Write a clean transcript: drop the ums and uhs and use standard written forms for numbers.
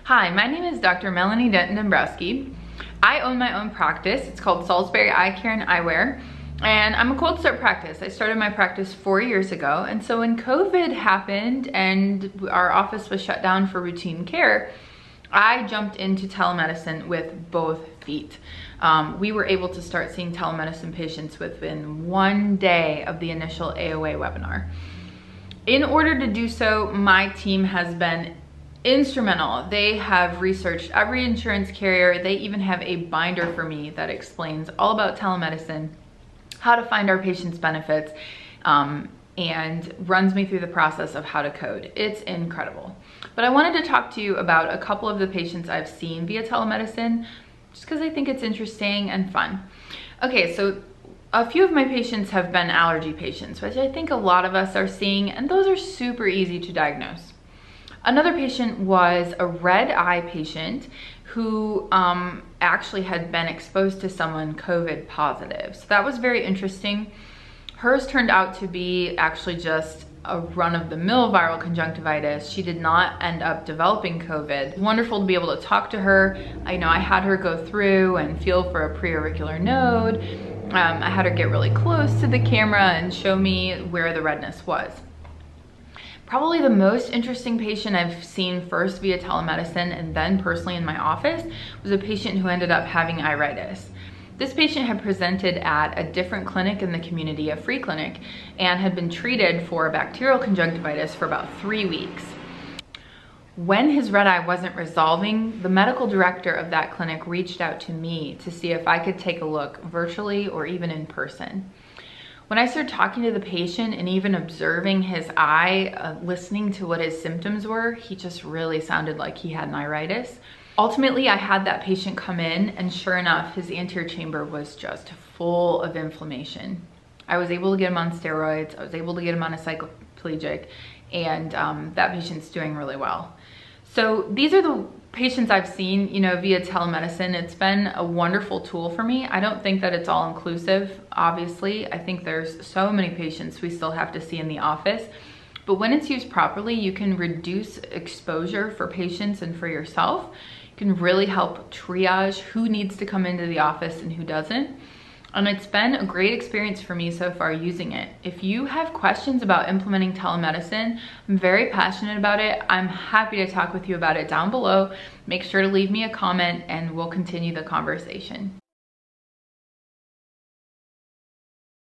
Hi, my name is Dr. Melanie Denton Dombrowski. I own my own practice. It's called Salisbury Eye Care and Eyewear, and I'm a cold start practice. I started my practice 4 years ago, and so when COVID happened and our office was shut down for routine care, I jumped into telemedicine with both feet. We were able to start seeing telemedicine patients within 1 day of the initial AOA webinar. In order to do so, my team has been instrumental. They have researched every insurance carrier. They even have a binder for me that explains all about telemedicine, how to find our patients' benefits, and runs me through the process of how to code. It's incredible. But I wanted to talk to you about a couple of the patients I've seen via telemedicine, just because I think it's interesting and fun. Okay, so a few of my patients have been allergy patients, which I think a lot of us are seeing, and those are super easy to diagnose. Another patient was a red eye patient who actually had been exposed to someone COVID positive. So that was very interesting. Hers turned out to be actually just a run-of-the-mill viral conjunctivitis. She did not end up developing COVID. Wonderful to be able to talk to her. I had her go through and feel for a preauricular node. I had her get really close to the camera and show me where the redness was. Probably the most interesting patient I've seen first via telemedicine and then personally in my office was a patient who ended up having iritis. This patient had presented at a different clinic in the community, a free clinic, and had been treated for bacterial conjunctivitis for about 3 weeks. When his red eye wasn't resolving, the medical director of that clinic reached out to me to see if I could take a look virtually or even in person. When I started talking to the patient and even observing his eye, listening to what his symptoms were, he just really sounded like he had an iritis. Ultimately, I had that patient come in, and sure enough, his anterior chamber was just full of inflammation. I was able to get him on steroids. I was able to get him on a cycloplegic, and that patient's doing really well. So these are the patients I've seen, via telemedicine. It's been a wonderful tool for me. I don't think that it's all inclusive, obviously. I think there's so many patients we still have to see in the office. But when it's used properly, you can reduce exposure for patients and for yourself. You can really help triage who needs to come into the office and who doesn't. And it's been a great experience for me so far using it. If you have questions about implementing telemedicine, I'm very passionate about it. I'm happy to talk with you about it down below. Make sure to leave me a comment and we'll continue the conversation.